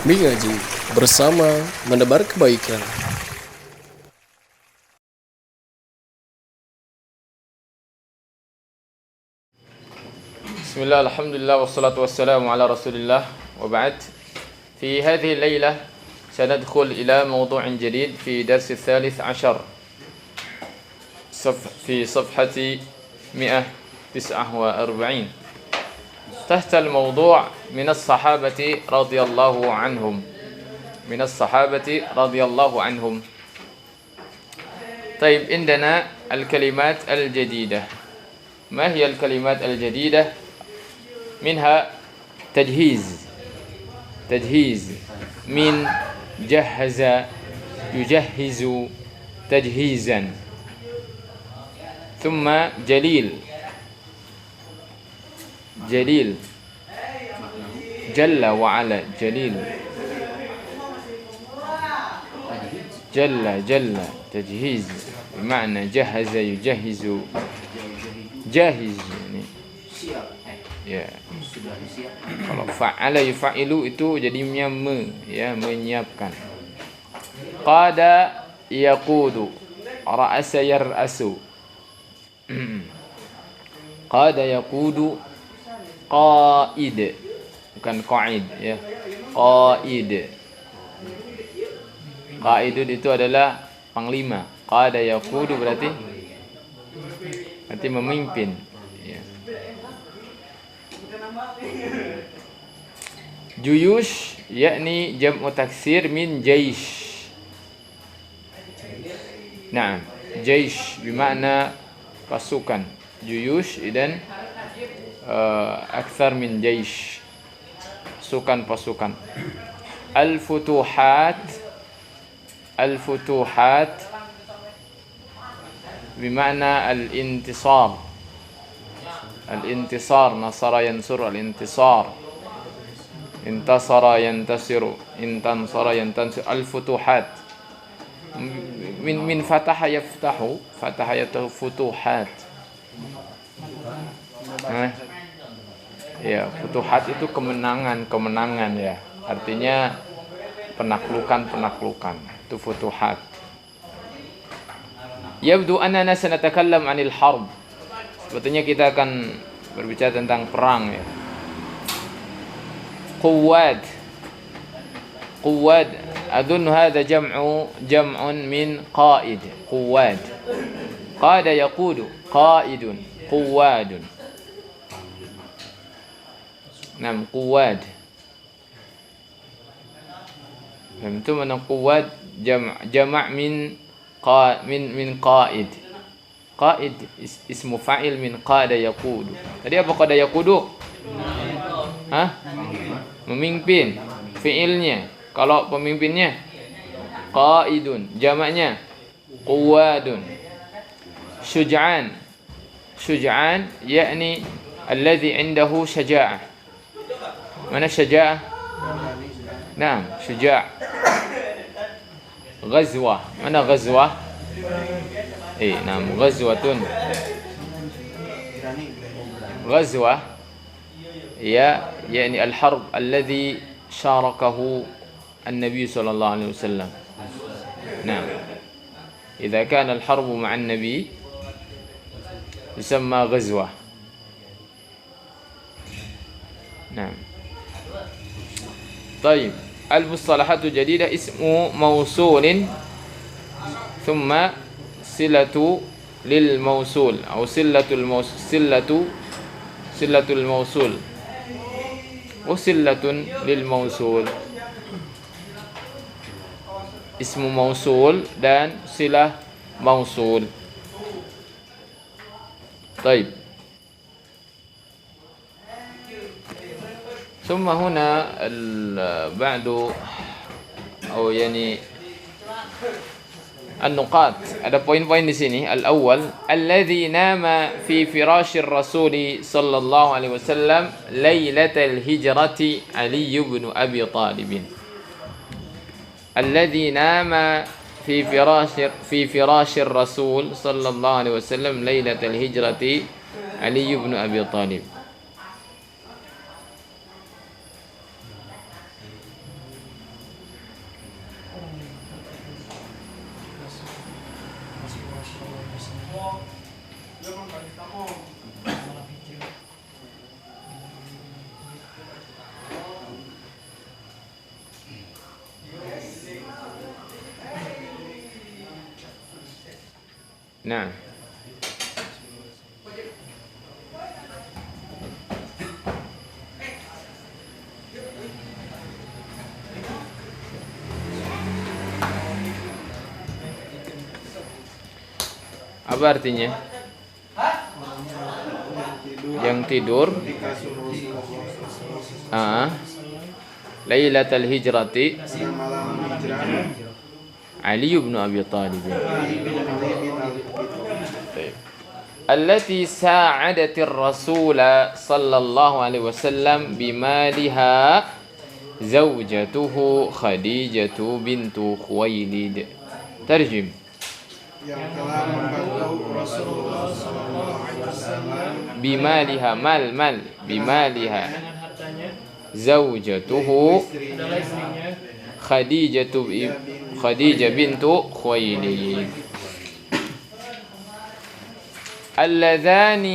Mengaji bersama menebar kebaikan. Bismillah, alhamdulillah, wassalatu wassalamu ala rasulillah, wa ba'd. في هذه الليلة سندخل إلى موضوع جديد في درس الثالث عشر في صفحة 149 تحت الموضوع من الصحابة رضي الله عنهم. من الصحابة رضي الله عنهم. طيب، عندنا الكلمات الجديدة. ما هي الكلمات الجديدة؟ منها تجهيز من جهز يجهز تجهيزا، ثم جليل جل وعلا، جل تجهيز بمعنى جهز يجهز، جاهز يعني. Ya. Kalau fa'ala yufa'ilu itu jadinya menyiapkan. Qada yaqudu, ra'asa yar'asu. Qada yaqudu, qa'id, bukan qa'id ya. Qa'id. Qa'idun itu adalah panglima. Qada yaqudu berarti memimpin. Juyush yakni jam'u taksir min jaish. Naam, jaish bermakna pasukan. Juyush idan akthar min jaish, pasukan. Al-futuhat bermakna al-intisar. Al-intisar, nasara yansur, al-intisar. Intasara yantasiru, intansara yantansir. Al-futuhat min fataha yaftahu, fataha yaftahu, futuhat. Ya, futuhat itu kemenangan ya. Artinya penaklukan. Itu futuhat. Yabdu annana sanatakallam 'anil harb. Sebetulnya kita akan berbicara tentang perang ya. Quwad, adun hadha jam'un min qa'id. Quwad, qada yaqudu, qa'idun, quwadun. Nam, quwad. Itu mana quwad? Jama' min qa'id. Qa'id ismu fa'il min qada yaqudu. Tadi apa qada yaqudu? Memimpin. Fi'ilnya. Kalau pemimpinnya qa'idun, jamaknya quwadun. Syuj'an yakni alladhi indahu syaja'ah. Mana syaja'ah? Naam, syuja'. Ghazwah, mana ghazwah? Naam, ghazwatun. Ghazwah ya yani al-harb alladhi syarakahu an-nabi sallallahu alaihi wasallam. Naam. Idza kana al-harb ma'a an-nabi yusamma ghazwah. Naam. طيب، المصطلحات الجديدة اسم موصول ثم صلة للموصول أو صلة الموصول وصلة للموصول. اسم موصول dan silah mausul. طيب، ثم هنا بعد أو يعني النقاط. Ada poin-poin di sini. Al-awwal, alladhi nama fi firashir rasul sallallahu alaihi wasallam lailatal hijrati Ali ibn Abi Talib. Alladhi nama fi firashir rasul sallallahu alaihi wasallam lailatal hijrati Ali ibn Abi Talib. Nah, apa artinya? Yang tidur Lailatul Hijrati Ali bin Abi Thalib. التي ساعدت الرسول صلى الله عليه وسلم بمالها زوجته خديجة بنت خويلد. ترجم. Yang telah membantu Rasulullah SAW بمالها مال بمالها زوجته خديجة بنت خويلد اللذان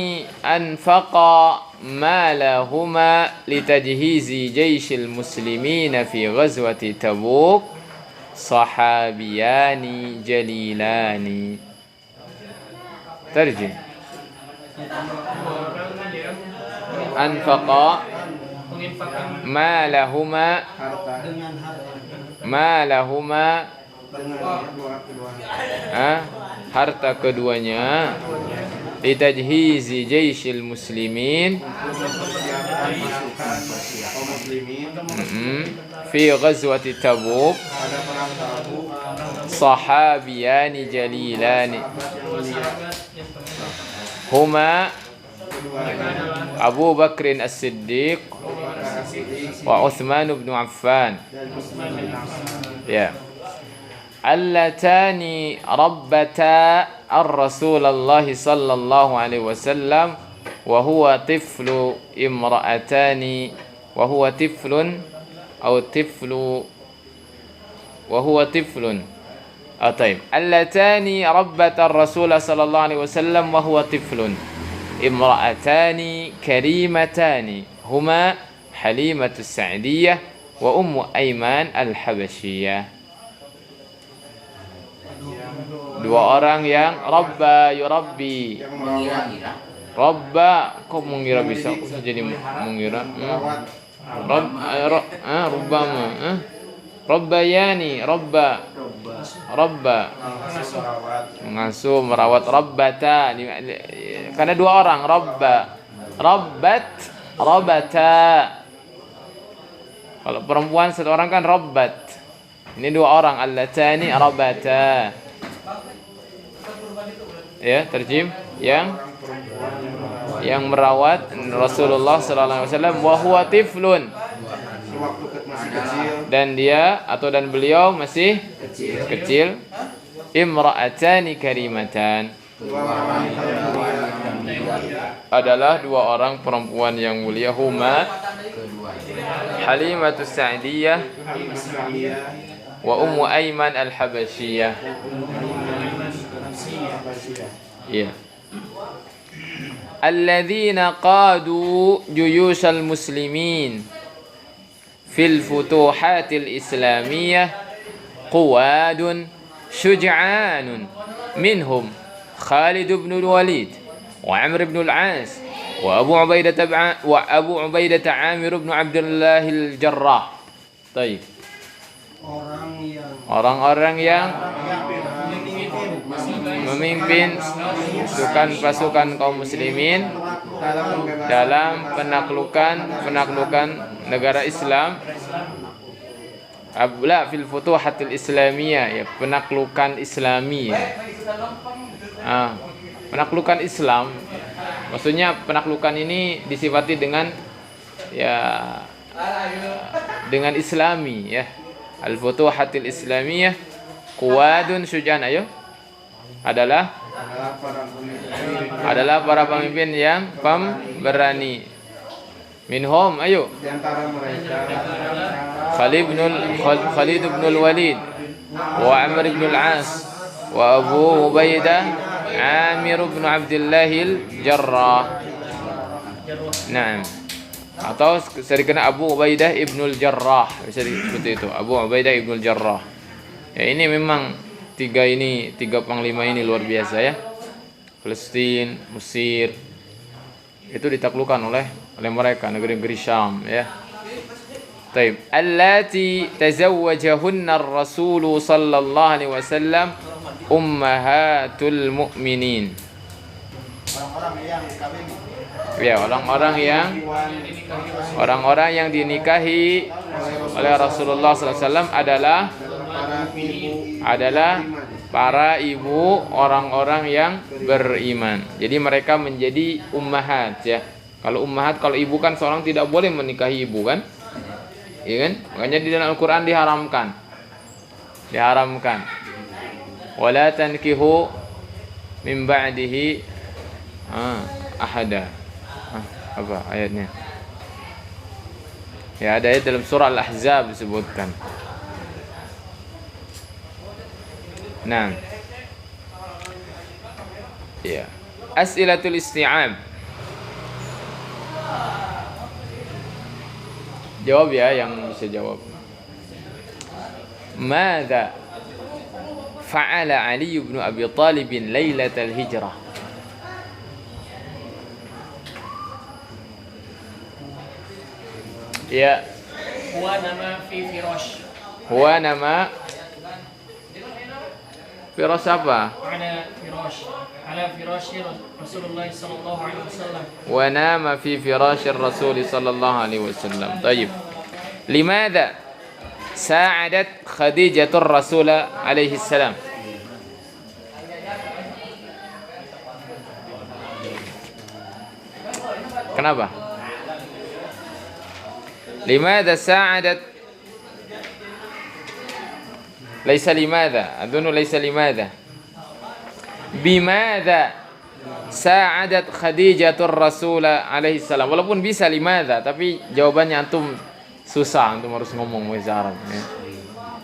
أنفقا مالهما لتجهيز جيش المسلمين في غزوة تبوك صحابيان جليلان. ترجم. أنفقا مالهما harta keduanya litajhizi jaisyil muslimin fi ghazwati Tabuk sahabiyani jalilani huma Abu Bakrin As-Siddiq wa Uthman bin Affan. Ya. Allatani rabbata ar-Rasulullah sallallahu alaihi wasallam wa huwa tiflu imra'atani wa huwa tiflun aw tiflu wa huwa tiflun. Taib. Allatani rabbata ar-Rasul sallallahu alaihi wasallam wa huwa tiflun imra'atani karimatani huma Halimatu Sa'diyah wa Ummu Aiman Al-Habasyiyah. Dua orang yang rabba yurabbi. Rabba, kok mengira bisa? Aku jadi mengira. Rubbama. Rabbayani, rabba. Mengasuh, merawat, rabbata. Karena dua orang, rabba. Rabbata. Kalau perempuan satu orang kan rabbat. Ini dua orang, allatani rabbata. Ya, terjem yang merawat Rasulullah sallallahu alaihi wasallam wa huwa tiflun. Dan beliau masih kecil. Imra'atani karimatan. Adalah dua orang perempuan yang mulia, huma Halimatu Sa'diyah wa Ummu Aiman Al-Habasyiyah. Ya. Alladzina qadu juyushal muslimin fil futuhatil islamiyah quwadun syuj'anun minhum Khalid bin Walid wa Amr bin Al-As wa Abu Ubaidah Amir bin Abdullah Al-Jarrah. Baik. Orang-orang yang memimpin pasukan kaum muslimin dalam penaklukan negara Islam. Abla fil futuhatil islamiyah, ya, penaklukan Islami. Penaklukan Islam, maksudnya penaklukan ini disifati dengan Islami, ya. Al futuhatil islamiyah quwadun syuja'an, ayo. Adalah para pemimpin yang pemberani. Minhum, ayo. Di antara mereka Khalid bin Walid wa Amr bin Al-As wa Abu Ubaidah Amir bin Abdullah al-Jarrah. Naam. Atau serikana Abu Ubaidah ibnul Jarrah, bisa seperti itu. Abu Ubaidah ibnul Jarrah. Ya, ini memang tiga panglima ini luar biasa ya. Palestina, Mesir itu ditaklukkan oleh mereka, negeri-negeri Syam ya. Taib. Allati tazawwajahunna ar-Rasul sallallahu alaihi wasallam ummahatul mu'minin. Ya, orang-orang yang dinikahi oleh Rasulullah SAW adalah para ibu orang-orang yang beriman. Jadi mereka menjadi ummahat ya. Kalau ummahat, kalau ibu kan seorang tidak boleh menikahi ibu kan? Iya kan? Makanya di dalam Al-Qur'an diharamkan. Wala tankihu min ba'dihi ahada. Apa ayatnya? Ya, ada ayat dalam surah Al-Ahzab disebutkan. Nah. Ya. As'ilatul isti'ab. Jawab ya yang bisa jawab. Madza fa'ala Ali bin Abi Thalib lailatal hijrah? Ya. Huwa nama fi firash. Huwa nama firash apa? Ala firash Rasulullah sallallahu alaihi wasallam. Wa nama fi firash Rasul sallallahu alaihi wasallam. Baik. Limadha sa'adat Khadijah Rasul alaihi salam? Kenapa? لماذا ساعدت ليس لماذا أظن ليس لماذا بماذا ساعدت خديجة الرسول عليه السلام. Walaupun bisa limadha, tapi jawabannya antum susah, antum harus ngomong bahasa Arab ya.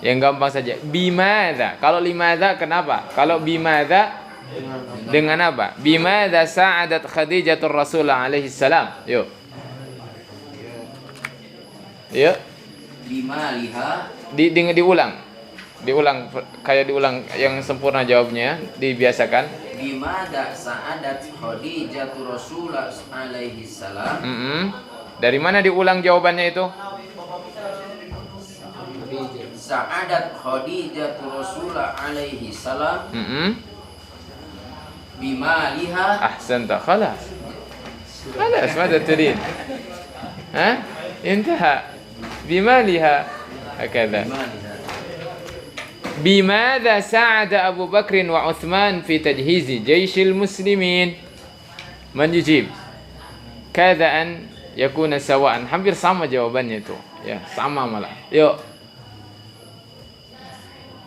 Yang gampang saja bimadha. Kalau limadha kenapa? Kalau bimadha dengan apa? Bimadha sa'adat Khadijah Rasul alaihi salam. Yuk. Ya. Bimaliha. Diulang kayak diulang yang sempurna jawabnya, dibiasakan. Bimada sa'adat Khadijah Rasulullah alaihi salam. Dari mana diulang jawabannya itu? Sa'adat Khadijah Rasulullah alaihi salam. Bimaliha. Ahsanta, khalas. ماذا تريد؟ ها؟ انتهى. بمالها هكذا. بماذا ساعد أبو بكر وعثمان في تجهيز جيش المسلمين؟ من يجيب؟ كاد أن يكون سواء. hampir sama jawabannya itu ya, sama malah. Yuk.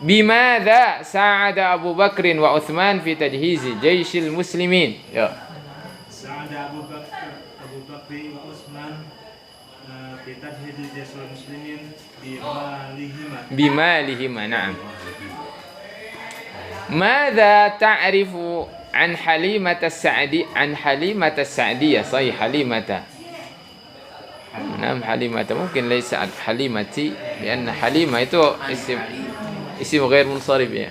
بماذا ساعد أبو بكر وعثمان في تجهيز جيش المسلمين؟ يا ساعد أبو بكر وعثمان في تجهيز جيش المسلمين بمالهما. نعم. ماذا تعرف عن حليمة السعدية؟ صحيح، حليمة. نعم حليمة، ممكن ليس حليمتي لأن حليمة itu اسم غير منصرف ya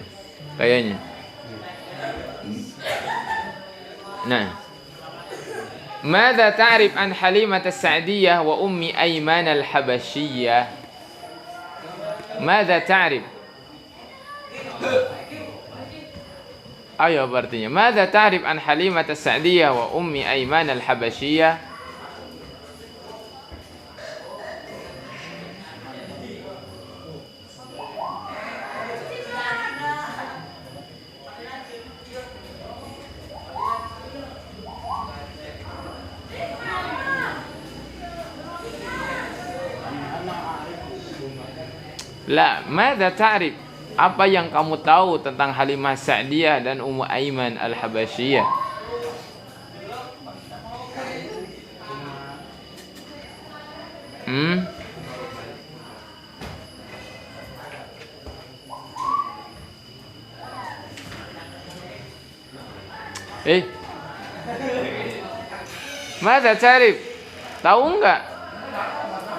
kayaknya. Nah, ماذا تعرف عن حليمة السعدية وأم أيمان الحبشية؟ ماذا تعرف؟ أيوة berarti ماذا تعرف عن حليمة السعدية وأم أيمان الحبشية؟ La, madza ta'rif? Apa yang kamu tahu tentang Halimah Sa'diyah dan Ummu Aiman Al-Habasyiyah? Mada Carif? Tahu enggak?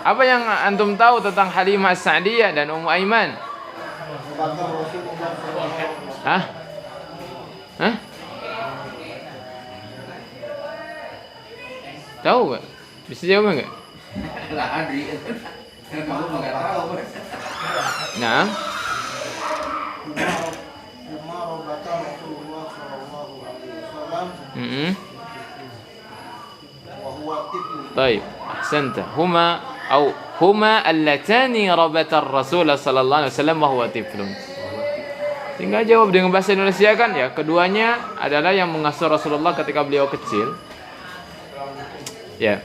Apa yang antum tahu tentang Halimah As-Sa'diyah dan Ummu Aiman? Hah? Hah? Tahu enggak? Bisa jawab enggak? Lah Adri. Kamu enggak tahu. Nah. طيب أحسنت هما اللتان ربت الرسول صلى الله عليه وسلم وهو طفل. Tinggal jawab dengan bahasa Indonesia kan ya. Keduanya adalah yang mengasuh Rasulullah ketika beliau kecil. Ya.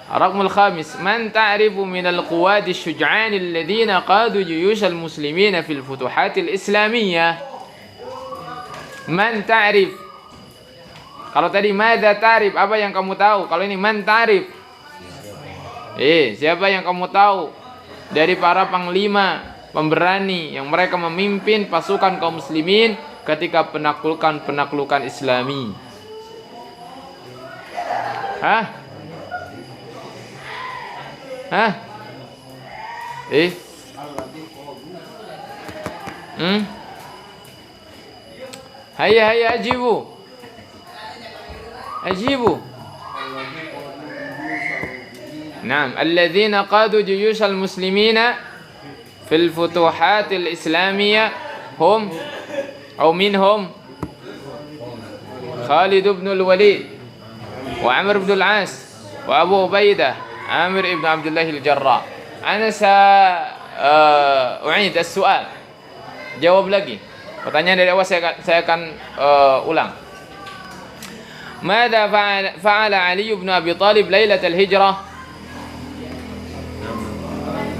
Raqmul khamis, man ta'rifu minal quwadi syuj'an alladhina qadu juyush al-muslimin fil futuhat al-islamiyah. Man ta'rif. Kalau tadi madza ta'rif, apa yang kamu tahu? Kalau ini man ta'rif. Siapa yang kamu tahu dari para panglima pemberani yang mereka memimpin pasukan kaum muslimin ketika penaklukan Islami? Hah? Hah? Hayya ajibu. Naam, alladzina qadu juyush al-muslimina fil futuhat al-islamiyah hum atau minhum Khalid ibn al-Walid wa Amr ibn al-As wa Abu Ubaidah Amir ibn Abdullah al-Jarrah. Ana u'id as-su'al. Jawab lagi. Pertanyaan dari awal saya akan ulang. Mada fa'ala Ali ibn Abi Talib lailatul hijrah?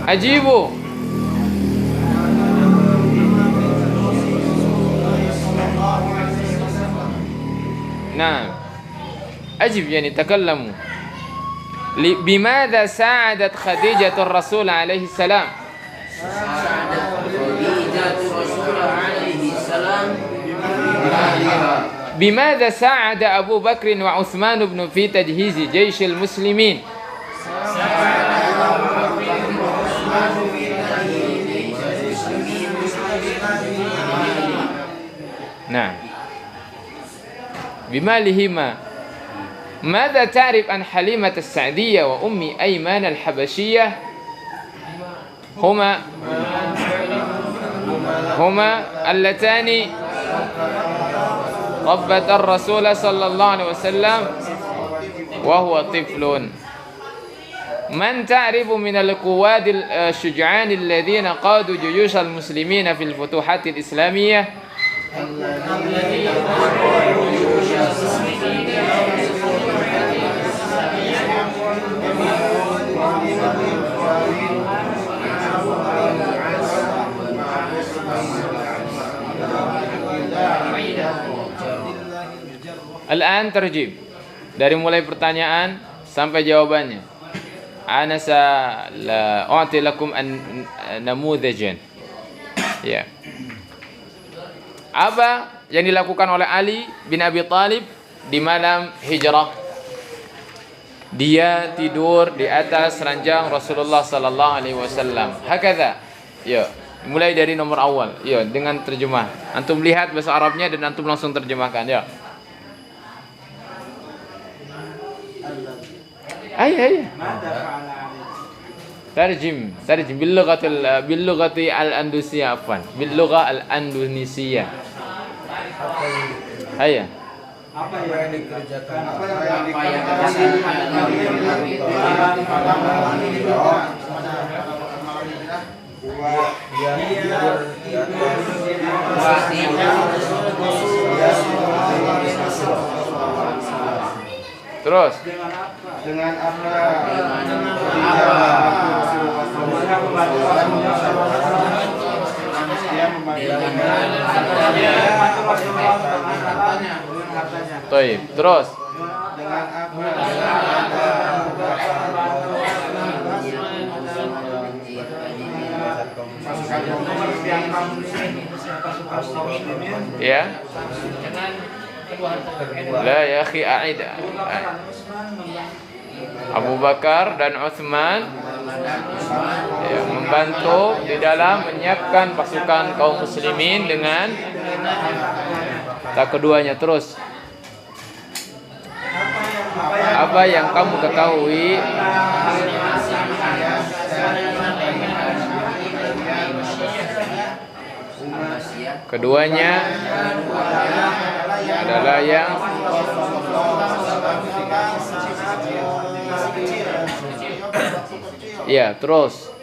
Ajibu. Nah. Ajib yani takallamu. بماذا ساعدت خديجة الرسول عليه السلام؟ بماذا ساعد أبو بكر وعثمان بن في تجهيز جيش المسلمين؟ نعم. بمالهما. ماذا تعرف عن حليمة السعدية وأم أيمان الحبشية؟ هما اللتان ربت الرسول صلى الله عليه وسلم وهو طفل. من تعرف من القواد الشجعان الذين قادوا جيوش المسلمين في الفتوحات الإسلامية؟ Al-an terjib. Dari mulai pertanyaan sampai jawabannya. Ana sa'u'ti lakum namudzajan. Ya. Apa yang dilakukan oleh Ali bin Abi Talib di malam hijrah? Dia tidur di atas ranjang Rasulullah sallallahu alaihi wasallam. Hakadha. Ya, mulai dari nomor awal. Ya, dengan terjemah. Antum lihat bahasa Arabnya dan antum langsung terjemahkan, ya. Ay. Tarjim bil lughati al-andusiyah afwan. Bil lugha al-andunisia. Ayya. Apa yang dikerjakan? Terus. Dengan apa? Baik, terus. Dengan apa? Ya. kedua harta. La ya akhi a'id. Abu Bakar dan Utsman ya, membantu di dalam menyiapkan pasukan kaum muslimin dengan tak keduanya. Terus apa yang kamu ketahui keduanya adalah yang ya, terus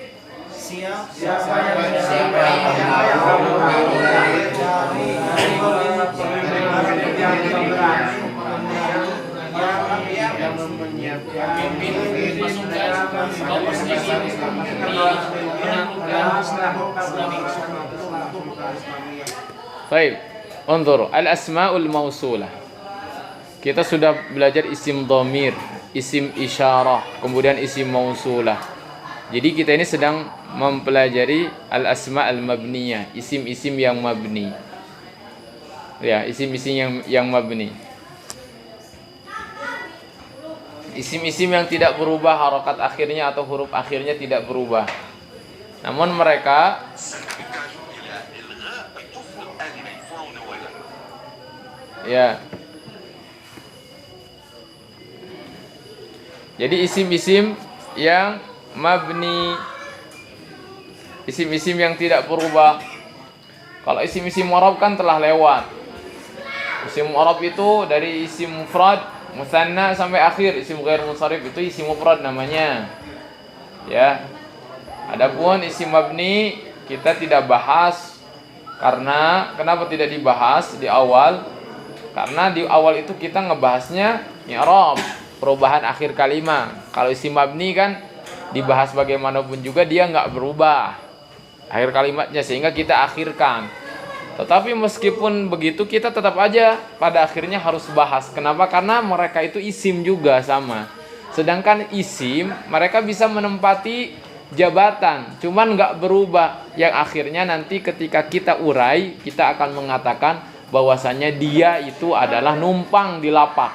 Memimpin pasukan kaum muslimin di menentukan Islami. baik. Unzur al-asmaul mausulah. Kita sudah belajar isim dhamir, isim isyarah, kemudian isim mausulah. Jadi kita ini sedang mempelajari al-asma al-mabniyah, isim-isim yang mabni. Ya, isim-isim yang mabni. Isim-isim yang tidak berubah harokat akhirnya atau huruf akhirnya tidak berubah. Namun mereka ya. Jadi isim-isim yang mabni, isim-isim yang tidak berubah. Kalau isim-isim mu'rab kan telah lewat. Isim mu'rab itu dari isim mufrad, musanna sampai akhir. Isim ghair munsharif itu isim mufrad namanya. Ya. Adapun isim mabni kita tidak bahas karena kenapa tidak dibahas di awal? Karena di awal itu kita ngebahasnya i'rab, perubahan akhir kalimat. Kalau isim mabni kan dibahas bagaimanapun juga dia nggak berubah akhir kalimatnya, sehingga kita akhirkan. Tetapi meskipun begitu kita tetap aja pada akhirnya harus bahas. Kenapa? Karena mereka itu isim juga sama. Sedangkan isim mereka bisa menempati jabatan, cuman nggak berubah. Yang akhirnya nanti ketika kita urai, kita akan mengatakan bahwasanya dia itu adalah numpang di lapak.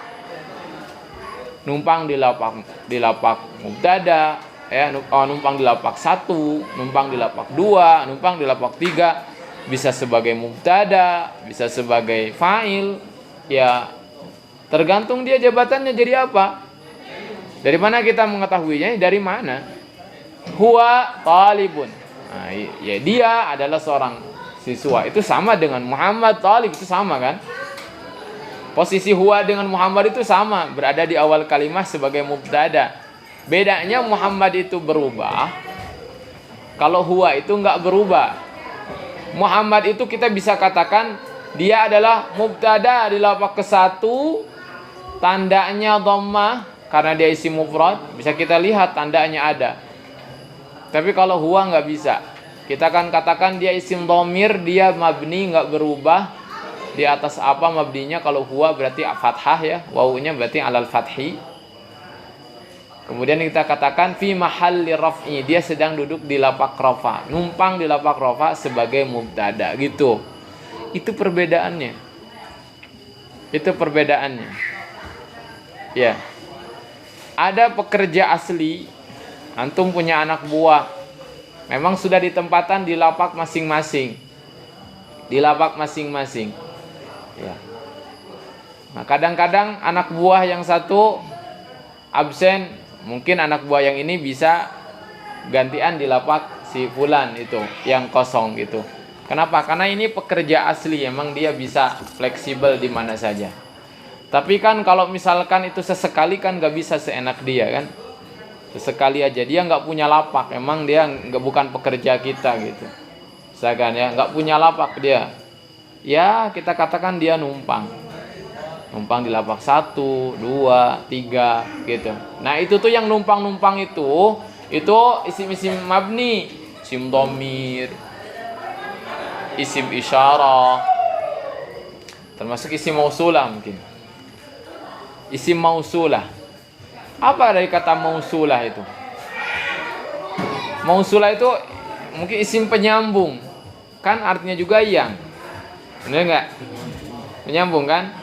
Numpang di lapak mubtada, ya, numpang di lapak 1, numpang di lapak 2, numpang di lapak 3, bisa sebagai mubtada, bisa sebagai fa'il, ya tergantung dia jabatannya jadi apa. Dari mana kita mengetahuinya? Dari mana? Huwa talibun. Nah, ya dia adalah seorang siswa. Itu sama dengan Muhammad talib, itu sama kan? Posisi huwa dengan Muhammad itu sama, berada di awal kalimat sebagai mubtada. Bedanya Muhammad itu berubah, kalau huwa itu enggak berubah. Muhammad itu kita bisa katakan dia adalah mubtada di lapak ke-1, tandanya dhammah karena dia isim mufrad, bisa kita lihat tandanya ada. Tapi kalau huwa enggak bisa. Kita akan katakan dia isim dhamir, dia mabni enggak berubah. Di atas apa mabninya? Kalau huwa berarti fathah ya, wawunya berarti alal fathi. Kemudian kita katakan fi mahalli raf'i, dia sedang duduk di lapak rafa, numpang di lapak rafa sebagai mubtada gitu. Itu perbedaannya. Itu perbedaannya. Ya. Ada pekerja asli, antum punya anak buah. Memang sudah ditempatkan di lapak masing-masing. Di lapak masing-masing. Ya. Nah, kadang-kadang anak buah yang satu absen, mungkin anak buah yang ini bisa gantian di lapak si fulan itu yang kosong gitu. Kenapa? Karena ini pekerja asli, emang dia bisa fleksibel di mana saja. Tapi kan kalau misalkan itu sesekali kan nggak bisa seenak dia kan. Sesekali aja dia nggak punya lapak, emang dia nggak, bukan pekerja kita gitu. Misalkan ya nggak punya lapak dia. Ya kita katakan dia numpang di lapak 1, 2, 3 gitu. Nah itu tuh yang numpang-numpang itu isim-isim mabni, isim dhamir, isim isyarah, termasuk isim mausulah mungkin. Isim mausulah. Apa dari kata mausulah itu? Mausulah itu mungkin isim penyambung. Kan artinya juga yang. Benar enggak? Menyambung kan?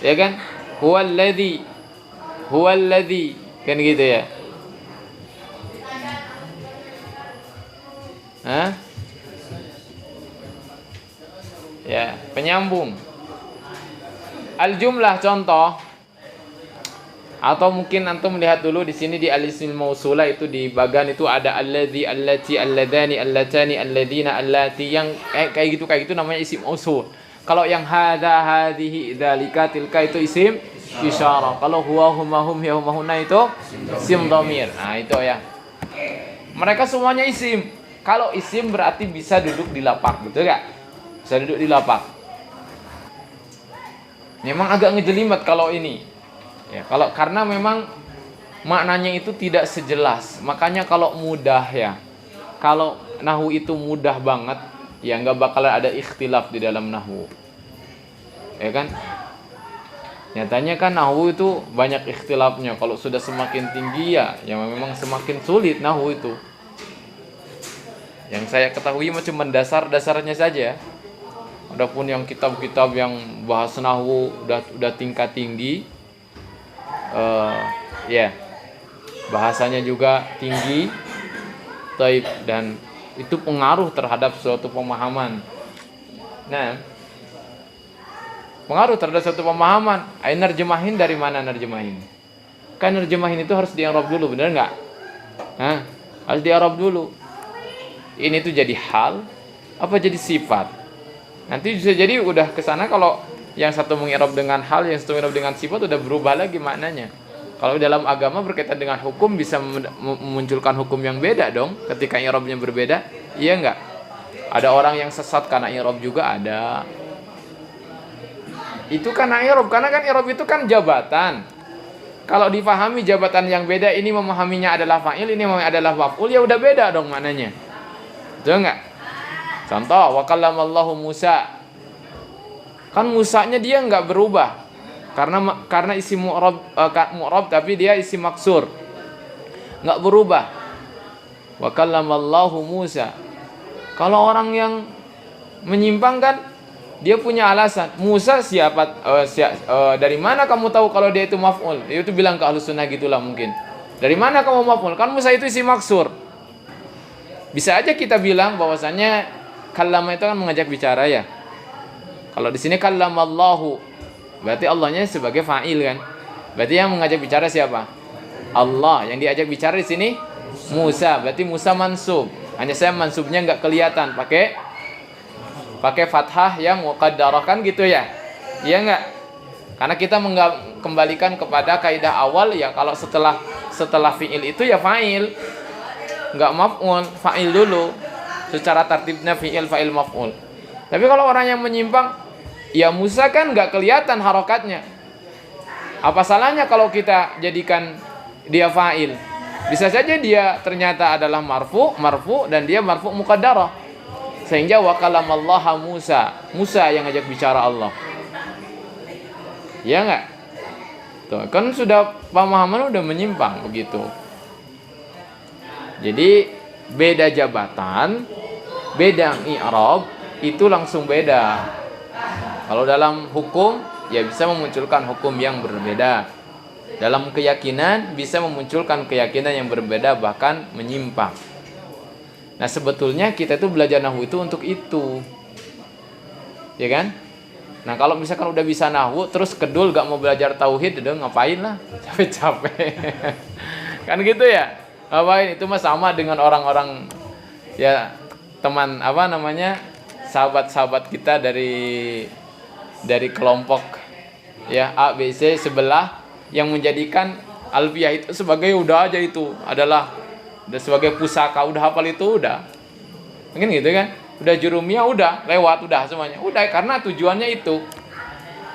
Ya kan? Huwallazi. Huwallazi. Kan gitu ya. Hah? Ya, penyambung. Al-jumlah contoh. Atau mungkin antum melihat dulu di sini di al-ismil mausulah itu di bagan itu ada alladzi, allati, alladani, allatani, alladzina, allati yang kayak gitu namanya isim mausul. Kalau yang hadza, hadhihi, dzalika, tilka itu isim isyarah. Kalau huwa, huma, hum, ya, huma, hunna itu isim dhamir. Nah, itu ya. Mereka semuanya isim. Kalau isim berarti bisa duduk di lapak, betul enggak? Bisa duduk di lapak. Memang agak ngejelimet kalau ini. Ya, kalau karena memang maknanya itu tidak sejelas. Makanya kalau mudah ya. Kalau nahwu itu mudah banget, ya nggak bakalan ada ikhtilaf di dalam nahwu. Ya kan? Nyatanya kan nahwu itu banyak ikhtilafnya. Kalau sudah semakin tinggi ya memang semakin sulit nahwu itu. Yang saya ketahui cuma dasar-dasarnya saja. Adapun yang kitab-kitab yang bahas nahwu udah tingkat tinggi, bahasanya juga tinggi, taib, dan itu pengaruh terhadap suatu pemahaman. Nah, pengaruh terhadap suatu pemahaman. Nerjemahin dari mana nerjemahin? Kan nerjemahin itu harus di-i'rab dulu, benar nggak? Nah, harus di-i'rab dulu. Ini tuh jadi hal apa jadi sifat? Nanti bisa jadi udah kesana kalau yang satu mengi'rab dengan hal, yang satu mengi'rab dengan sifat udah berubah lagi maknanya. Kalau dalam agama berkaitan dengan hukum bisa memunculkan hukum yang beda dong ketika i'rabnya berbeda. Iya enggak? Ada orang yang sesat karena i'rab juga ada. Itu karena i'rab, karena kan i'rab itu kan jabatan. Kalau difahami jabatan yang beda, ini memahaminya adalah fa'il, ini memahaminya adalah maf'ul, ya udah beda dong maknanya. Betul enggak? Contoh, wa kallamallahu Musa. Kan Musanya dia nggak berubah karena isi mu'rab tapi dia isi maksur, nggak berubah. Wa kallamallahu Musa. Kalau orang yang menyimpang kan dia punya alasan. Musa siapa? Dari mana kamu tahu kalau dia itu maf'ul? Dia itu bilang ke Ahlus Sunnah gitulah mungkin. Dari mana kamu maf'ul? Kan Musa itu isi maksur. Bisa aja kita bilang bahwasanya kallama itu kan mengajak bicara ya. Kalau di sini kallamallahu, berarti Allahnya sebagai fa'il kan. Berarti yang mengajak bicara siapa? Allah. Yang diajak bicara di sini Musa. Berarti Musa mansub. Hanya saya mansubnya nggak kelihatan. Pakai fathah yang muqaddarah kan gitu ya. Iya nggak? Karena kita kembalikan kepada kaidah awal ya, kalau setelah fi'il itu ya fa'il. Nggak maf'ul, fa'il dulu. Secara tertibnya fi'il, fa'il, maf'ul. Tapi kalau orang yang menyimpang, ya Musa kan nggak kelihatan harokatnya. Apa salahnya kalau kita jadikan dia fa'il? Bisa saja dia ternyata adalah marfu dan dia marfu muqaddarah. Sehingga wa kalamallaha Musa. Musa yang ngajak bicara Allah. Ya nggak? Tuh, kan sudah pemahaman udah menyimpang begitu. Jadi beda jabatan, beda i'rab, itu langsung beda. Kalau dalam hukum ya bisa memunculkan hukum yang berbeda. Dalam keyakinan bisa memunculkan keyakinan yang berbeda, bahkan menyimpang. Nah, sebetulnya kita itu belajar nahwu itu untuk itu. Ya kan? Nah, kalau misalkan udah bisa nahwu terus kedul gak mau belajar tauhid, udah ngapain lah? Capek-capek. Kan gitu ya? Ngapain? Itu mah sama dengan orang-orang ya teman sahabat-sahabat kita dari kelompok ya A, B, C sebelah yang menjadikan alfiyah itu sebagai udah aja itu adalah sebagai pusaka, udah hafal itu udah. Mungkin gitu kan? Udah jurumiyah udah lewat udah semuanya. Udah karena tujuannya itu.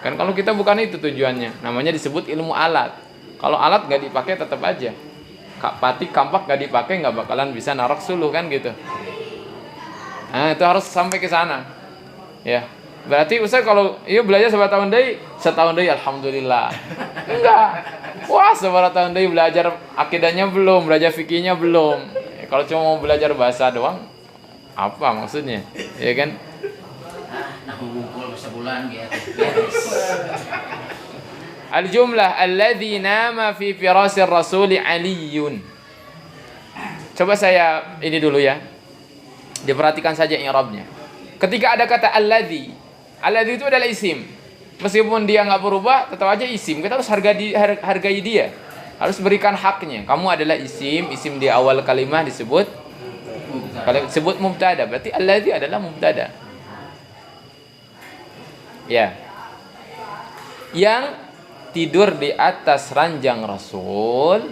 Kan kalau kita bukan itu tujuannya. Namanya disebut ilmu alat. Kalau alat nggak dipakai tetap aja. Pati kampak nggak dipakai nggak bakalan bisa narok suluh kan gitu. Nah, itu harus sampai ke sana. Ya. Berarti Ustaz kalau belajar setahun deui alhamdulillah. Enggak. Wah, seberapa tahun deui belajar akidahnya belum, belajar fikihnya belum. Ya, kalau cuma mau belajar bahasa doang apa maksudnya? Ya kan? Nah, ngumpul sebulan gitu. Al-jumlah alladzi nama fi firasir rasuli aliyun. Coba saya ini dulu ya. Diperhatikan saja i'rabnya. Ketika ada kata alladzi, alladzi itu adalah isim. Meskipun dia nggak berubah, tetap aja isim. Kita harus hargai dia. Harus berikan haknya. Kamu adalah isim, isim di awal kalimat disebut kalau disebut mubtada, berarti alladzi adalah mubtada. Ya. Yang tidur di atas ranjang Rasul.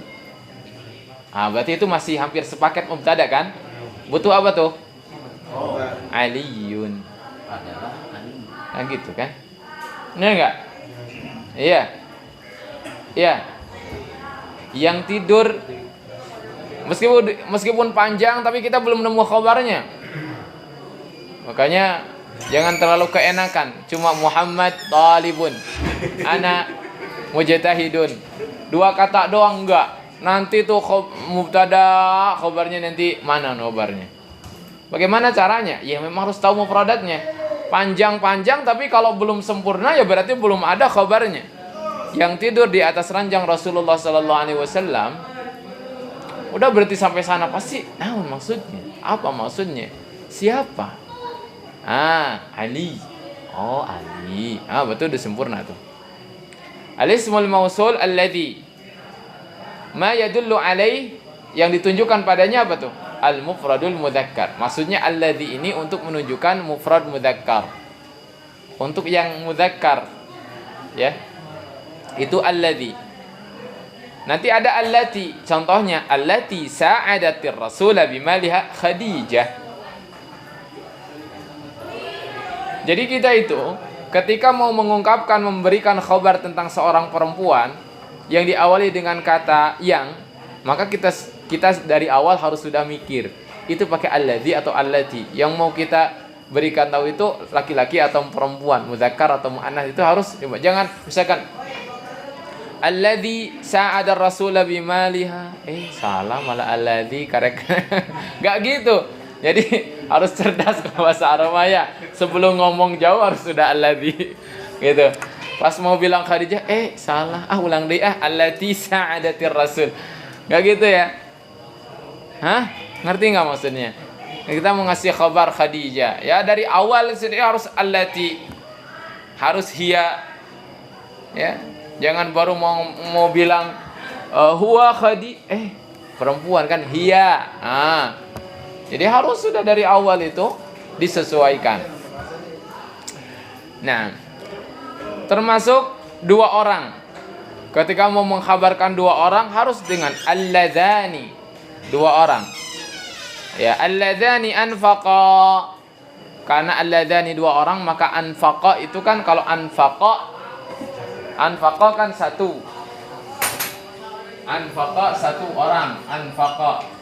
Ah, berarti itu masih hampir sepaket mubtada kan? Butuh apa tuh? Aliyun. Adalah Ali. Nah gitu kan? Benar enggak? Iya. Iya. Yang tidur meskipun panjang tapi kita belum nemu khabarnya. Makanya jangan terlalu keenakan. Cuma Muhammad talibun. Ana mujtahidun. 2 kata doang enggak. Nanti tuh mubtada khabarnya nanti mana khabarnya? Bagaimana caranya? Ya memang harus tahu mufradatnya. Panjang-panjang tapi kalau belum sempurna ya berarti belum ada khabarnya. Yang tidur di atas ranjang Rasulullah sallallahu alaihi wasallam udah berarti sampai sana pasti naon maksudnya? Apa maksudnya? Siapa? Ali. Oh, Ali. Betul udah sempurna tuh. Al-ismul mausul alladzi ma yadullu alaih, yang ditunjukkan padanya apa tuh? Al-mufradul mudzakkar. Maksudnya alladzi ini untuk menunjukkan mufrad mudzakkar. Untuk yang mudzakkar ya. Itu alladzi. Nanti ada allati. Contohnya allati sa'adatir rasula bimaliha Khadijah. Jadi kita itu ketika mau mengungkapkan, memberikan khabar tentang seorang perempuan yang diawali dengan kata yang, maka kita dari awal harus sudah mikir itu pakai alladzi atau allati. Yang mau kita berikan tahu itu laki-laki atau perempuan, mudzakkar atau muannats, itu harus jangan misalkan alladzi sa'ada ar-rasula bimaliha, salah malah alladzi karek. Enggak gitu. Jadi harus cerdas kalau bahasa Arab ya. Sebelum ngomong jauh harus sudah alladzi gitu. Pas mau bilang Khadijah, salah. Ulang deh allati sa'adatir rasul. Enggak gitu ya. Hah? Ngerti enggak maksudnya? Kita mau ngasih kabar Khadijah. Ya dari awal sudah harus allati. Harus hiya. Ya. Jangan baru mau bilang huwa khadi, perempuan kan hiya. Jadi harus sudah dari awal itu disesuaikan. Nah, termasuk 2 orang. Ketika mau mengkhabarkan 2 orang harus dengan alladzani, 2 orang. Ya, alladzani anfaqa. Karena alladzani 2 orang, maka anfaqa itu kan kalau anfaqa kan 1. Anfaqa 1 orang, anfaqa.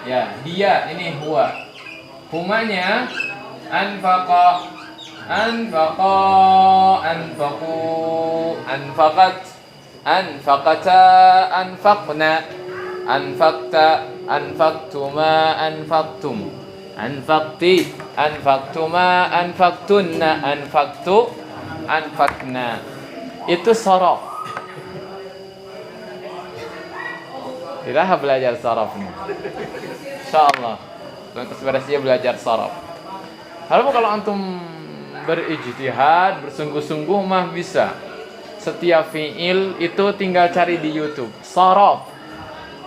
Ya, dia ini huwa. Humanya anfaqa, anfaqu, anfaqat, anfaqata, anfaqna, anfaqta, anfaqtuma, anfaqtum, anfaqti, anfaqtuma, anfaqtunna, anfaqtu, anfaqna. Itu sorof. Kita belajar sorof nih. InsyaAllah Dia belajar sorof. Harap kalau antum berijtihad, bersungguh-sungguh mah bisa. Setiap fi'il itu tinggal cari di YouTube. Sorof,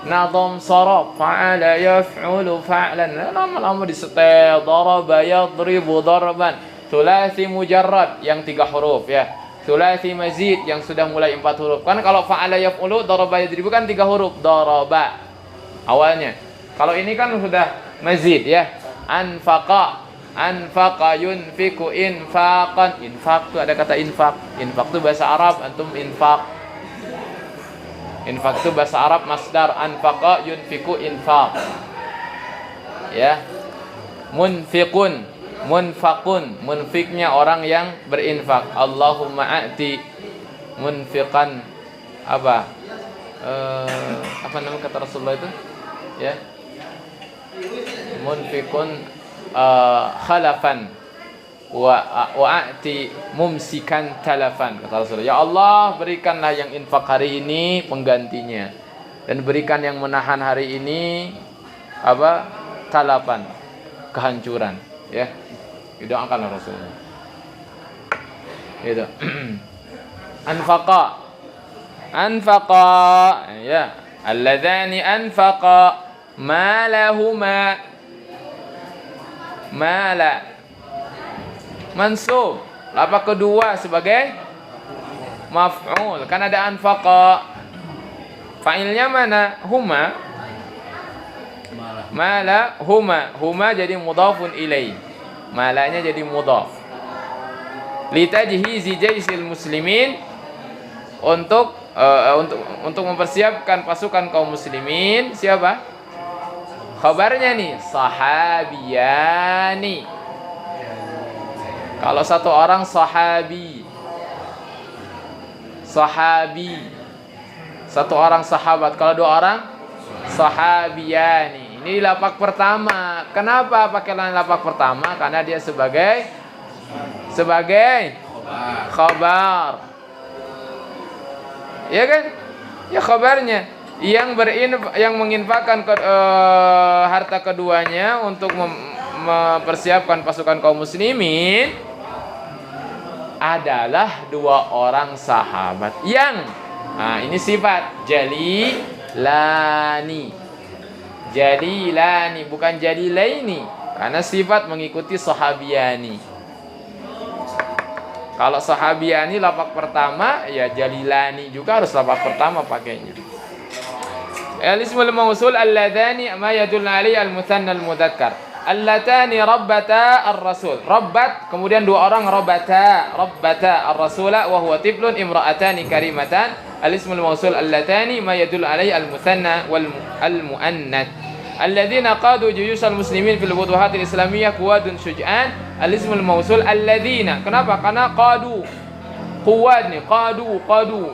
nadom sorof, fa'ala yaf'ulu fa'lan. Lama-lama disetel. Daraba yadribu darban. Thulathi mujarrad yang 3 huruf ya. Thulathi mazid yang sudah mulai 4 huruf. Kan kalau fa'ala yaf'ulu daraba yadribu kan 3 huruf. Daraba awalnya. Kalau ini kan sudah mazid ya. Anfaqa, anfaqa yunfiku infaqan. Infaq itu ada kata infaq. Infaq itu bahasa Arab, antum infaq. Infaq itu bahasa Arab masdar, anfaqa yunfiku infaq. Ya. Munfiqun, munfaqun. Munfiknya orang yang berinfak. Allahumma a'ti munfiqan apa? Apa nama kata Rasulullah itu? Ya. Munfikun khalafan. wa'ati mumsikan talafan, kata Rasulullah. Ya Allah, berikanlah yang infak hari ini penggantinya, dan berikan yang menahan hari ini apa? Talafan, kehancuran, ya. Didoakanlah Rasulullah. Itu. Anfaqa, ya. Alladzani anfaqa malahuma, mala mansub, lafaz kedua sebagai maf'ul, kan ada anfaqa, fa'ilnya mana? Huma, mala huma jadi mudhafun ilaih, malanya jadi mudhaf. Litajhizi jaisil muslimin, untuk mempersiapkan pasukan kaum muslimin. Siapa? Khabarnya nih, sahabiyani. Kalau satu orang sahabi, satu orang sahabat. Kalau dua orang sahabiyani. Ini lapak pertama. Kenapa pakai lapak pertama? Karena dia sebagai khabar. Ya kan? Ya khabarnya yang menginfakkan harta keduanya untuk mempersiapkan pasukan kaum muslimin adalah dua orang sahabat yang ini sifat jalilani, bukan jalilaini, karena sifat mengikuti sahabiyani. Kalau sahabiyani lapak pertama, ya jalilani juga harus lapak pertama pakainya. Al-ismul mausul alladzani ma yadullu alaihi al-mutsanna al-mudzakkar. Allatani rabbata ar-rasul. Rabbat, kemudian dua orang rabbata ar-rasula wa huwa tiflun imra'atani karimatan. Al-ismul mausul allatani ma yadullu alaihi al-mutsanna wal al-muannath. Alladzina qadu juyushal muslimin fil futuhatil islamiyah quwadun syuj'an. Al-ismul mausul alladzina. Kenapa? Karena qadu. Quwad nih, qadu,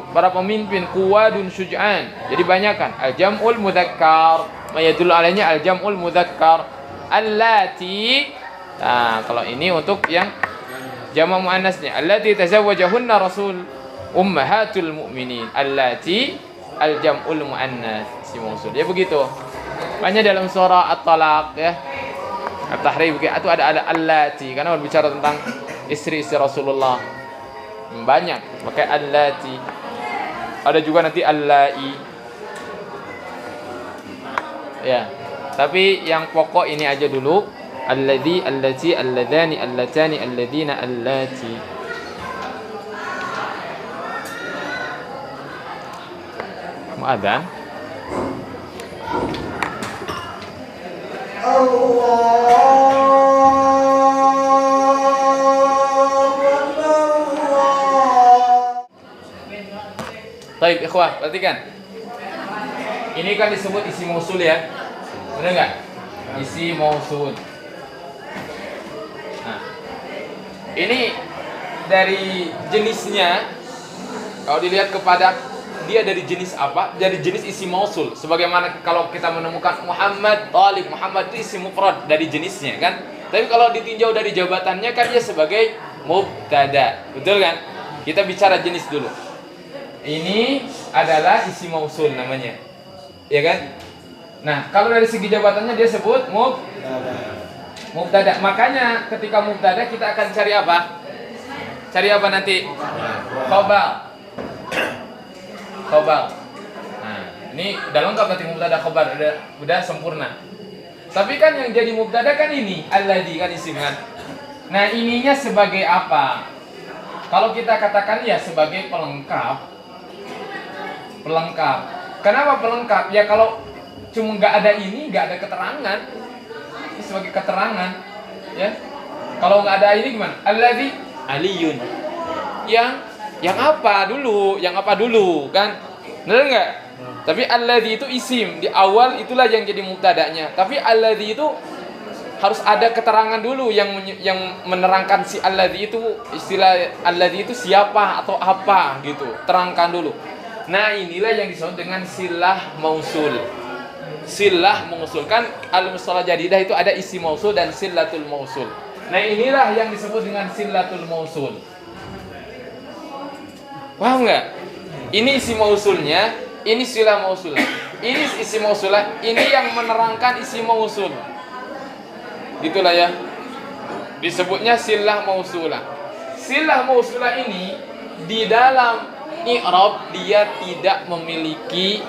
para pemimpin, quwadun syuj'an. Jadi banyakkan. Al-jam'ul mudzakkar. Ma yadullu alaihi al-jam'ul mudzakkar. Allati. Nah, kalau ini untuk yang jamak muannasnya. Allati tazawwajahunna rasul ummahatul mu'minin. Allati al-jam'ul muannas, si mausul. Ya begitu. Banyak dalam surah At-Talaq ya. At-Tahrim itu ada allati karena berbicara tentang istri-istri Rasulullah. Banyak pakai allati. Ada juga nanti allai. Ya. Tapi yang pokok ini aja dulu. Alladzi, allati, alladzani, allatani, alladzina, allati. Muadzan. Baik, ikhwah, perhatikan. Ini kan disebut isi mausul ya. Benar enggak? Isi mausul. Nah, ini dari jenisnya, kalau dilihat kepada dia dari jenis apa? Dari jenis isi mausul. Sebagaimana kalau kita menemukan Muhammad, Talib, Muhammad itu isi mufrad dari jenisnya kan. Tapi kalau ditinjau dari jabatannya kan dia sebagai mubtada. Betul kan? Kita bicara jenis dulu. Ini adalah isi mausul namanya. Ya kan? Nah, kalau dari segi jabatannya dia sebut mubtada. Makanya ketika mubtada kita akan cari apa? Cari apa nanti? Khabar. Nah, ini udah lengkap nanti mubtada khabar, udah sempurna. Tapi kan yang jadi mubtada kan ini, alladzi kan isim kan. Nah, ininya sebagai apa? Kalau kita katakan ya sebagai pelengkap. Kenapa pelengkap? Ya kalau cuma nggak ada ini, nggak ada keterangan. Ini sebagai keterangan, ya. Kalau nggak ada ini gimana? Alladzi aliyun. Yang apa dulu kan? Benar nggak? Tapi alladzi itu isim, di awal itulah yang jadi mubtadanya. Tapi alladzi itu harus ada keterangan dulu yang menerangkan si alladzi itu, istilah alladzi itu siapa atau apa gitu. Terangkan dulu. Nah, inilah yang disebut dengan silah mausul. Silah mausul kan al-mustalah jadidah itu ada isi mausul dan silatul mausul. Nah inilah yang disebut dengan silatul mausul. Paham nggak? Ini isi mausulnya, ini silah mausulah. Ini isi mausulah, ini yang menerangkan isi mausul. Gitulah ya. Disebutnya silah mausulah. Silah mausulah ini di dalam i'rab dia tidak memiliki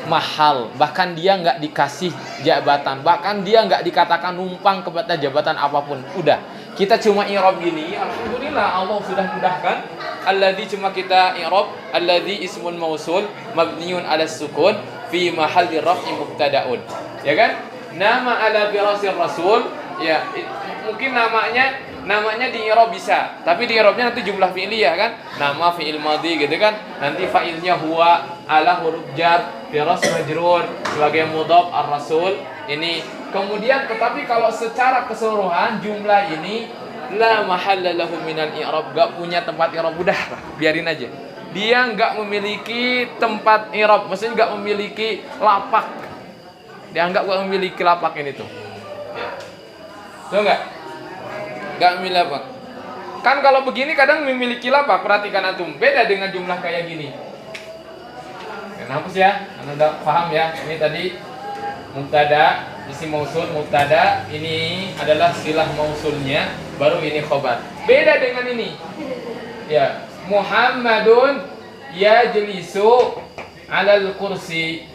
mahal, bahkan dia nggak dikasih jabatan, bahkan dia nggak dikatakan numpang kepada jabatan apapun. Udah, kita cuma i'rab gini. Alhamdulillah Allah sudah mudahkan. Alladzi cuma kita i'rab, alladzi ismun mausul mabniun ala sukun fi mahalli raf'i mubtada'un. Ya kan? Nama ala firasir rasul, ya mungkin namanya di i'rab bisa, tapi di i'rabnya nanti jumlah fi'liyah kan? Nama fi'il madhi gitu kan? Nanti fa'ilnya huwa ala huruf jar, firas majrur sebagai mudhaf ar-rasul. Ini kemudian tetapi kalau secara keseluruhan jumlah ini la mahalla lahu minal i'rab, enggak punya tempat i'rab. Udah, biarin aja. Dia enggak memiliki tempat i'rab, maksudnya enggak memiliki lapak. Dia enggak memiliki lapak ini tuh. Ya. Tuh enggak? Enggak memiliki lapak. Kan kalau begini kadang memiliki lapak, perhatikan antum. Beda dengan jumlah kayak gini. Kenapa sih ya? Anda udah paham ya? Ini tadi mubtada, isi mausul mubtada, ini adalah silah mausulnya, baru ini khobar. Beda dengan ini. Ya, Muhammadun yajlisu 'alal kursi.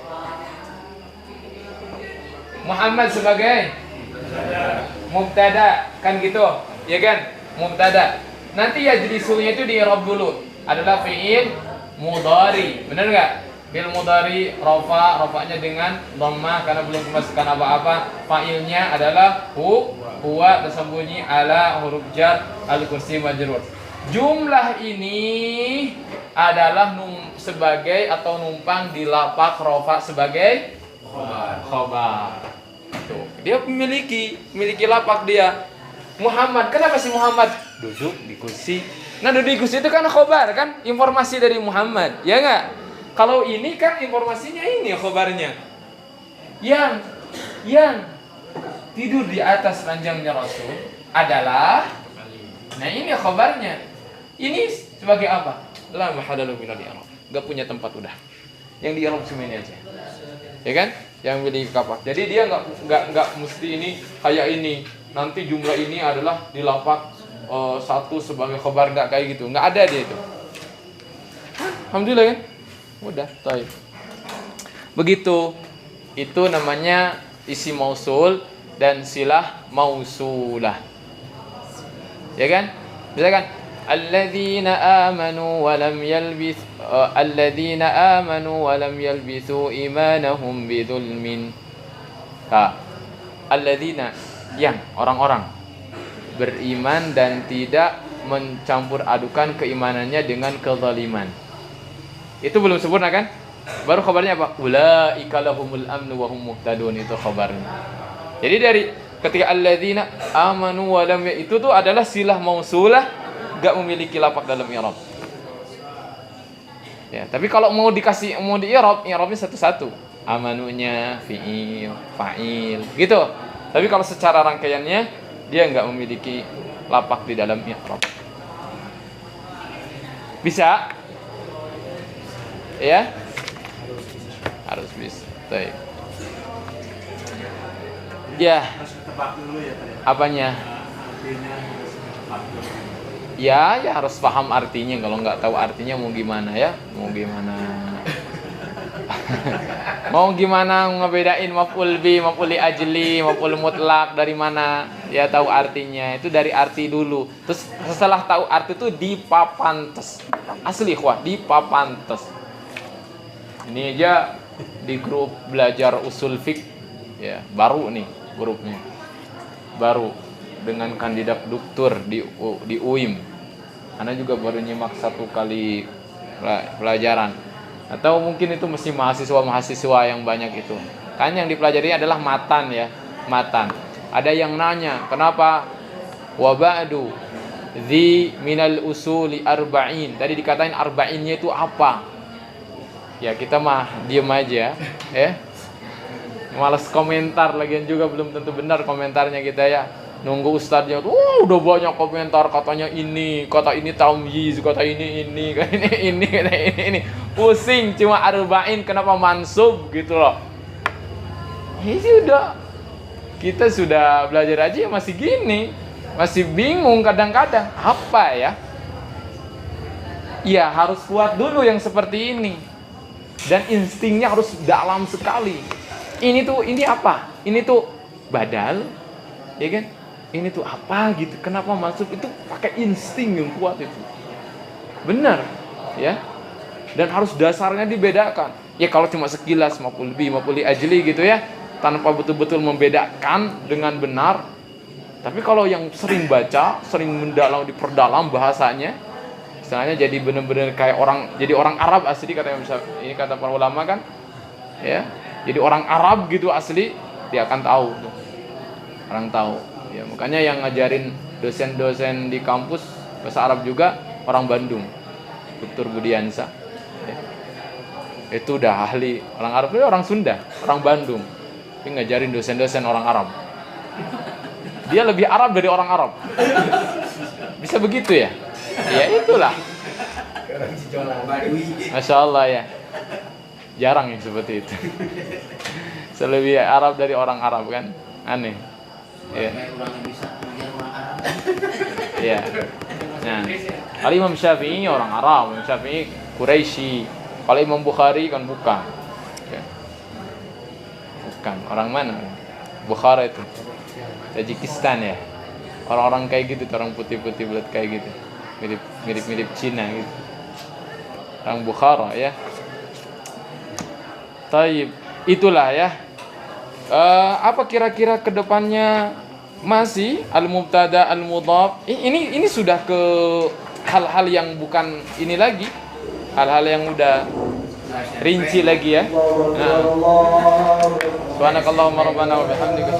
Muhammad sebagai mubtada, kan gitu? Ya kan? Mubtada. Nanti yajlisunya itu di i'rab dulu. Adalah fi'il mudhari. Benar enggak? Fi'il mudhari rafa'nya dengan dhammah karena belum kemasukan apa-apa. Fa'ilnya adalah huwa tersembunyi ala huruf jar al-kursi majrur. Jumlah ini adalah sebagai atau numpang di lapak rafa sebagai khobar. Tuh, dia memiliki lapak dia. Muhammad, kenapa sih Muhammad? Duduk di kursi. Nah, duduk di kursi itu kan khobar kan? Informasi dari Muhammad, ya enggak? Kalau ini kan informasinya ini khobarnya. Yang tidur di atas ranjangnya Rasul adalah, nah ini khobarnya. Ini sebagai apa? La mahadalu minal i'rab. Enggak punya tempat udah. Yang di i'rab cuma ini aja. Ya kan? Yang milih kapak. Jadi dia enggak mesti ini kayak ini. Nanti jumlah ini adalah di lapak satu sebagai khobar, enggak kayak gitu. Enggak ada dia itu. Alhamdulillah kan? Udah, baik. Begitu. Itu namanya isi mausul dan silah mausulah. Ya kan? Bisa kan? Alladzina amanu wa lam yalbithu imanahum bidzulmin. Alladzina, yang orang-orang beriman dan tidak mencampur adukan keimanannya dengan kezaliman. Itu belum sempurna kan? Baru kabarnya apa? Ulaika lahumul amnu wa hum muhtadun, itu kabarnya. Jadi dari ketika alladzina amanu wa lam, itu tuh adalah silah mausulah, enggak memiliki lapak dalam i'rab. Ya, tapi kalau mau di i'rabnya satu-satu. Amanunya fi'il, fa'il, gitu. Tapi kalau secara rangkaiannya dia enggak memiliki lapak di dalam i'rab. Bisa? Ya, harus bisa. Baik. Ya. Apanya? Ya harus paham artinya. Kalau nggak tahu artinya mau gimana ya? Mau gimana ngebedain maf'ul bi, maf'ul li ajli, maf'ul mutlak dari mana? Ya tahu artinya. Itu dari arti dulu. Terus setelah tahu arti itu dipapantes. Asli ikhwah, dipapantes. Ini aja di grup belajar usul fiqh ya, baru nih grupnya. Baru dengan kandidat doktor di UIM. Ana juga baru nyimak 1 kali pelajaran. Atau mungkin itu mesti mahasiswa yang banyak itu. Kan yang dipelajari adalah matan ya, matan. Ada yang nanya, kenapa wa ba'du dzi minal usuli arba'in. Tadi dikatain arba'innya itu apa? Ya kita mah diem aja ya. Malas komentar, lagian juga belum tentu benar komentarnya kita ya. Nunggu ustadznya tuh udah banyak komentar, katanya ini, kata ini tamyiz, kata ini, kata ini, kata ini. Pusing, cuma arba'in kenapa mansub gitu loh. Ini udah, kita sudah belajar aja masih gini, masih bingung kadang-kadang. Apa ya? Ya harus kuat dulu yang seperti ini. Dan instingnya harus dalam sekali. Ini apa? Ini tuh badal, ya kan? Ini tuh apa gitu? Kenapa masuk itu pakai insting yang kuat itu? Benar, ya. Dan harus dasarnya dibedakan. Ya kalau cuma sekilas maupun ajli gitu ya, tanpa betul-betul membedakan dengan benar. Tapi kalau yang sering baca, sering mendalam diperdalam bahasanya, istilahnya jadi benar-benar kayak jadi orang Arab asli kata ini kata para ulama kan, ya. Jadi orang Arab gitu asli, dia akan tahu. Orang tahu. Ya, makanya yang ngajarin dosen-dosen di kampus bahasa Arab juga orang Bandung, Dr. Budiansa. Ya. Itu udah ahli orang Arab, itu orang Sunda, orang Bandung. Tapi ngajarin dosen-dosen orang Arab. Dia lebih Arab dari orang Arab. Bisa begitu ya? Ya itulah. Masya Allah ya. Jarang yang seperti itu. Selebih Arab dari orang Arab kan? Aneh. Ya. Ya. Nah, kalau Imam Syafi'i orang Arab, Imam Syafi'i Quraisy. Kalau Imam Bukhari kan bukan. Ya. Bukan, orang mana? Bukhara itu. Tajikistan ya. Orang-orang kayak gitu, orang putih-putih belut kayak gitu. Mirip Cina gitu. Orang Bukhara ya. Taib, itulah ya. Apa kira-kira kedepannya masih al-mubtada al-mudhaf? Ini sudah ke hal-hal yang bukan ini lagi, hal-hal yang udah rinci lagi ya. Nah. Subhanakallahumma rabbana wa bihamdika